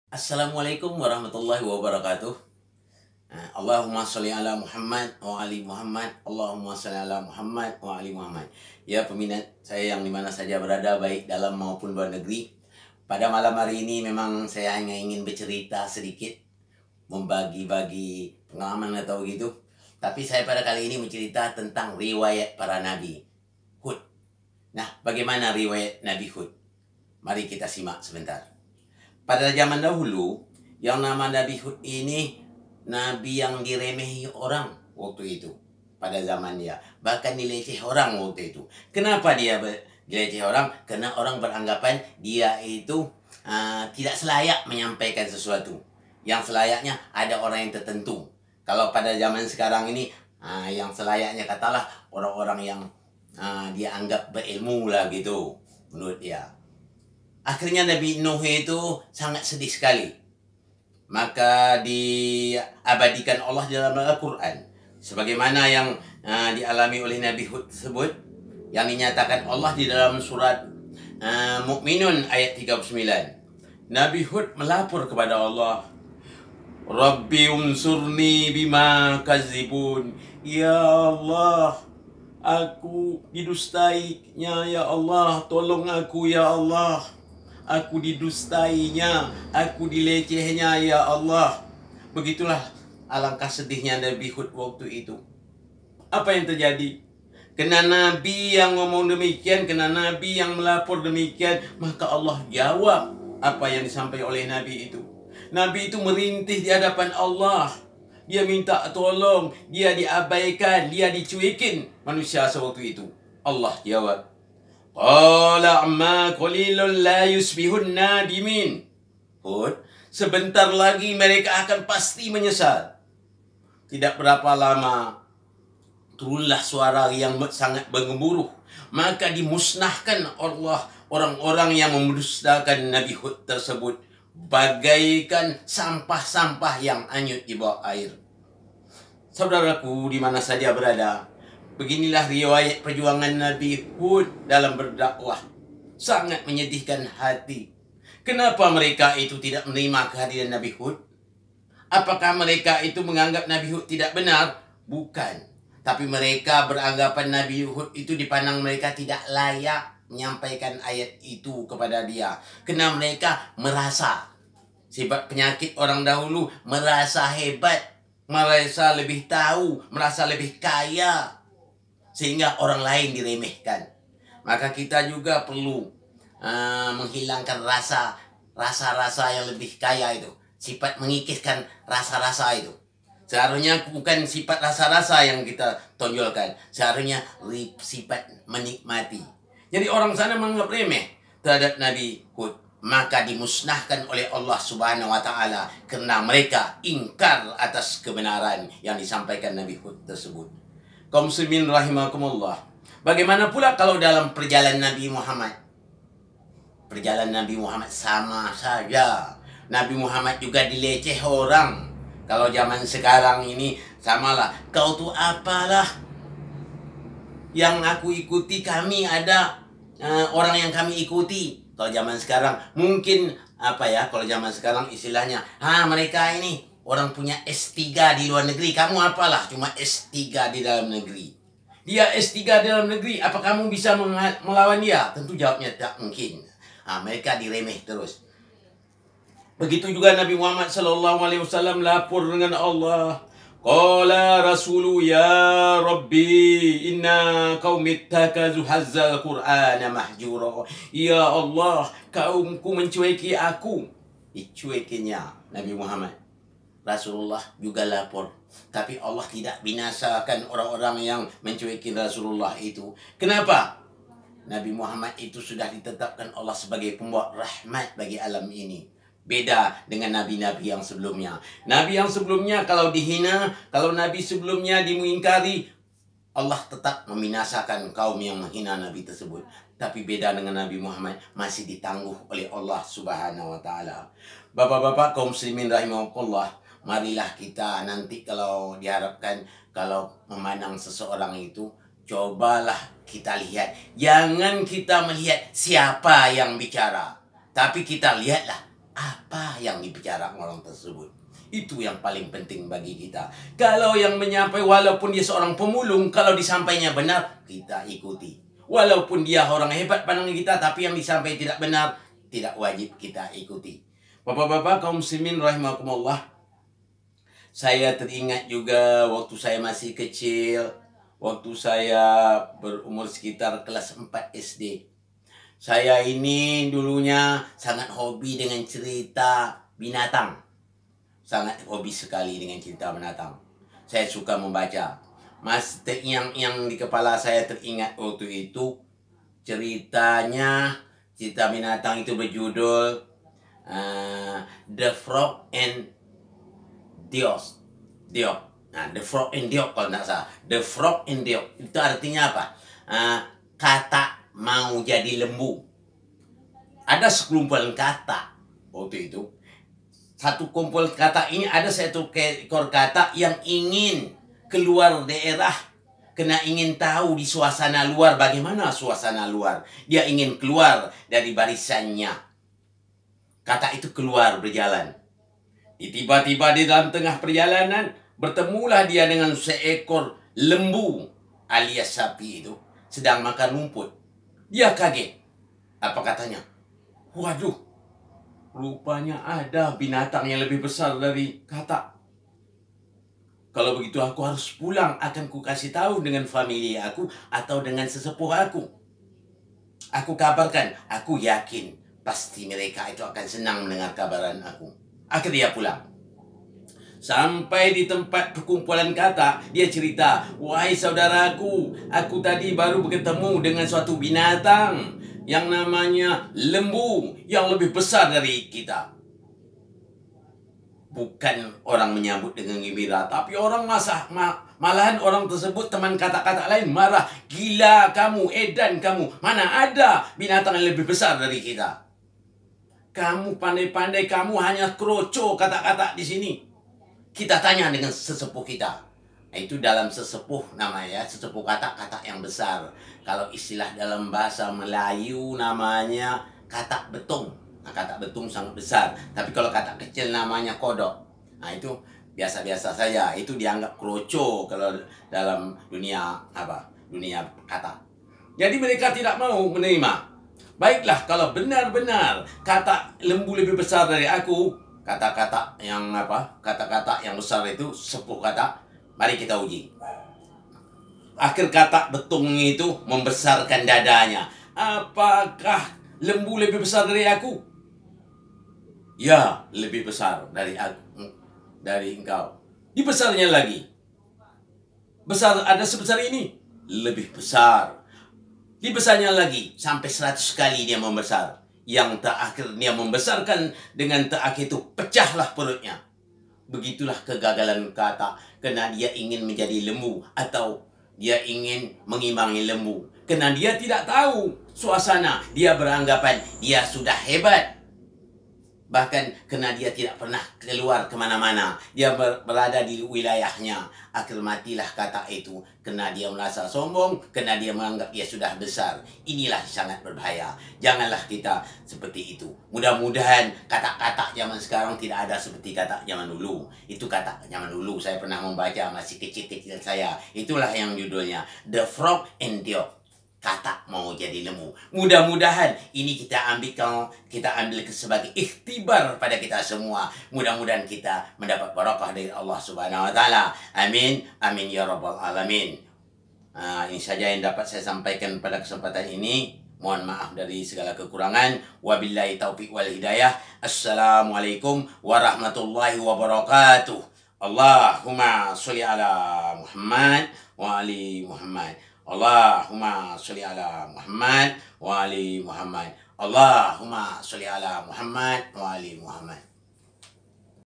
Assalamualaikum warahmatullahi wabarakatuh. Allahumma sholli ala Muhammad wa ali Muhammad. Allahumma sholli ala Muhammad wa ali Muhammad. Ya peminat saya yang dimana saja berada, baik dalam maupun luar negeri. Pada malam hari ini memang saya hanya ingin bercerita sedikit, membagi-bagi pengalaman atau gitu. Tapi saya pada kali ini mencerita tentang riwayat para nabi Hud. Nah, bagaimana riwayat Nabi Hud? Mari kita simak sebentar. Pada zaman dahulu, yang nama Nabi Hud ini nabi yang diremehi orang waktu itu. Pada zaman dia, bahkan dileceh orang waktu itu. Kenapa dia dileceh orang? Karena orang beranggapan dia itu tidak selayak menyampaikan sesuatu. Yang selayaknya ada orang yang tertentu. Kalau pada zaman sekarang ini, yang selayaknya katalah orang-orang yang dia anggap berilmu lah gitu, menurut dia. Akhirnya Nabi Nuh itu sangat sedih sekali. Maka diabadikan Allah dalam Al-Quran. Sebagaimana yang dialami oleh Nabi Hud tersebut, yang dinyatakan Allah di dalam surat Mu'minun ayat 39. Nabi Hud melapor kepada Allah, Rabbi unsurni bima kazibun. Ya Allah, aku didustainya ya Allah, tolong aku ya Allah. Aku didustainya, aku dilecehnya ya Allah. Begitulah alangkah sedihnya Nabi Hud waktu itu. Apa yang terjadi? Kena Nabi yang ngomong demikian, kena Nabi yang melapor demikian, maka Allah jawab apa yang disampaikan oleh Nabi itu. Nabi itu merintih di hadapan Allah. Dia minta tolong, dia diabaikan, dia dicuekin manusia sewaktu itu. Allah jawab, Qala amma qalilun la yusbihun nadimin. Hud, sebentar lagi mereka akan pasti menyesal. Tidak berapa lama turunlah suara yang sangat bergemuruh. Maka dimusnahkan Allah orang-orang yang mendustakan Nabi Hud tersebut, bagaikan sampah-sampah yang hanyut di bawah air. Saudaraku di mana saja berada, beginilah riwayat perjuangan Nabi Hud dalam berdakwah. Sangat menyedihkan hati. Kenapa mereka itu tidak menerima kehadiran Nabi Hud? Apakah mereka itu menganggap Nabi Hud tidak benar? Bukan. Tapi mereka beranggapan Nabi Hud itu dipandang mereka tidak layak menyampaikan ayat itu kepada dia. Karena mereka merasa, sifat penyakit orang dahulu, merasa hebat, merasa lebih tahu, merasa lebih kaya, sehingga orang lain diremehkan. Maka kita juga perlu menghilangkan rasa-rasa yang lebih kaya itu. Sifat mengikiskan rasa-rasa itu. Seharusnya bukan sifat rasa-rasa yang kita tonjolkan. Seharusnya sifat menikmati. Jadi orang sana menganggap remeh terhadap Nabi Hud. Maka dimusnahkan oleh Allah Subhanahu wa Ta'ala karena mereka ingkar atas kebenaran yang disampaikan Nabi Hud tersebut. Kaum muslimin rahimakumullah. Bagaimana pula kalau dalam perjalanan Nabi Muhammad? Perjalanan Nabi Muhammad sama saja. Nabi Muhammad juga dileceh orang. Kalau zaman sekarang ini samalah. Kau tuh apalah yang aku ikuti, kami ada orang yang kami ikuti. Kalau zaman sekarang mungkin kalau zaman sekarang istilahnya, mereka ini orang punya S3 di luar negeri. Kamu apalah, cuma S3 di dalam negeri. Dia S3 di dalam negeri, apa kamu bisa melawan dia? Tentu jawabnya tak mungkin. Mereka diremeh terus. Begitu juga Nabi Muhammad SAW lapor dengan Allah. Qala rasulu ya Rabbi inna qaumi ittakazu hadzal Qur'ana mahjura. Ya Allah, kaumku mencueki aku. Dicuekinya Nabi Muhammad. Rasulullah juga lapor. Tapi Allah tidak binasakan orang-orang yang mencuekin Rasulullah itu. Kenapa? Nabi Muhammad itu sudah ditetapkan Allah sebagai pembawa rahmat bagi alam ini. Beda dengan nabi-nabi yang sebelumnya. Nabi yang sebelumnya kalau dihina, kalau nabi sebelumnya dimungkari, Allah tetap membinasakan kaum yang menghina nabi tersebut. Tapi beda dengan Nabi Muhammad, masih ditangguh oleh Allah Subhanahu wa Ta'ala. Bapak-bapak kaum muslimin rahimakumullah, marilah kita nanti kalau diharapkan, kalau memandang seseorang itu, cobalah kita lihat. Jangan kita melihat siapa yang bicara, tapi kita lihatlah apa yang dibicarakan orang tersebut. Itu yang paling penting bagi kita. Kalau yang menyampaikan, walaupun dia seorang pemulung, kalau disampaikannya benar, kita ikuti. Walaupun dia orang hebat pandangan kita, tapi yang disampaikan tidak benar, tidak wajib kita ikuti. Bapak-bapak kaum muslimin rahimakumullah, saya teringat juga waktu saya masih kecil, waktu saya berumur sekitar kelas 4 SD. Saya ini dulunya sangat hobi dengan cerita binatang. Sangat hobi sekali dengan cerita binatang. Saya suka membaca. Yang di kepala saya teringat waktu itu, cerita binatang itu berjudul The Frog and Dios. Nah, The Frog and Dios kalau tidak salah. The Frog and Dios. Itu artinya apa? Katak mau jadi lembu. Ada sekumpulan katak waktu itu. Satu kumpul katak ini ada satu ekor katak yang ingin keluar daerah. Kena ingin tahu di suasana luar bagaimana suasana luar. Dia ingin keluar dari barisannya. Katak itu keluar berjalan. Tiba-tiba di dalam tengah perjalanan bertemulah dia dengan seekor lembu alias sapi itu sedang makan rumput. Dia kaget. Apa katanya? Waduh, rupanya ada binatang yang lebih besar dari katak. Kalau begitu aku harus pulang, akan ku kasih tahu dengan famili aku atau dengan sesepuh aku. Aku kabarkan, aku yakin pasti mereka itu akan senang mendengar kabaran aku. Akhirnya dia pulang. Sampai di tempat perkumpulan katak, dia cerita, wahai saudaraku, aku tadi baru bertemu dengan suatu binatang yang namanya lembu yang lebih besar dari kita. Bukan orang menyambut dengan gembira, tapi orang malahan orang tersebut, teman katak-katak lain marah. Gila kamu, edan kamu, mana ada binatang yang lebih besar dari kita. Kamu pandai-pandai, kamu hanya kroco katak-katak di sini. Kita tanya dengan sesepuh kita. Nah, itu dalam sesepuh namanya, sesepuh katak-katak yang besar. Kalau istilah dalam bahasa Melayu namanya katak betung. Nah, katak betung sangat besar. Tapi kalau katak kecil namanya kodok. Nah, itu biasa-biasa saja. Itu dianggap kroco kalau dalam dunia dunia katak. Jadi mereka tidak mau menerima. Baiklah, kalau benar-benar katak lembu lebih besar dari aku, kata-kata yang kata-kata yang besar itu sepuh katak, mari kita uji. Akhir katak betung itu membesarkan dadanya. Apakah lembu lebih besar dari aku? Ya, lebih besar dari engkau. Dibesarnya lagi. Besar, ada sebesar ini? Lebih besar. Dibesarnya lagi, sampai 100 kali dia membesar. Yang terakhir dia membesarkan, dengan terakhir itu pecahlah perutnya. Begitulah kegagalan katak, karena dia ingin menjadi lembu atau dia ingin mengimbangi lembu. Karena dia tidak tahu suasana, dia beranggapan dia sudah hebat. Bahkan karena dia tidak pernah keluar kemana-mana, dia berada di wilayahnya. Akhir matilah katak itu karena dia merasa sombong, karena dia menganggap dia sudah besar. Inilah sangat berbahaya. Janganlah kita seperti itu. Mudah-mudahan katak-katak zaman sekarang tidak ada seperti katak zaman dulu. Itu katak zaman dulu saya pernah membaca masih kecil-kecil saya. Itulah yang judulnya The Frog and Dios. Katak mau jadi lembu. Mudah-mudahan ini kita ambil sebagai ikhtibar pada kita semua. Mudah-mudahan kita mendapat barakah dari Allah Subhanahu wa taala. Amin. Amin ya rabbal alamin. Ini saja yang dapat saya sampaikan pada kesempatan ini. Mohon maaf dari segala kekurangan. Wabillahi taufiq wal hidayah. Assalamualaikum warahmatullahi wabarakatuh. Allahumma sholli ala Muhammad wa ali Muhammad. Allahumma sholli ala Muhammad wa ali Muhammad. Allahumma sholli ala Muhammad wa ali Muhammad.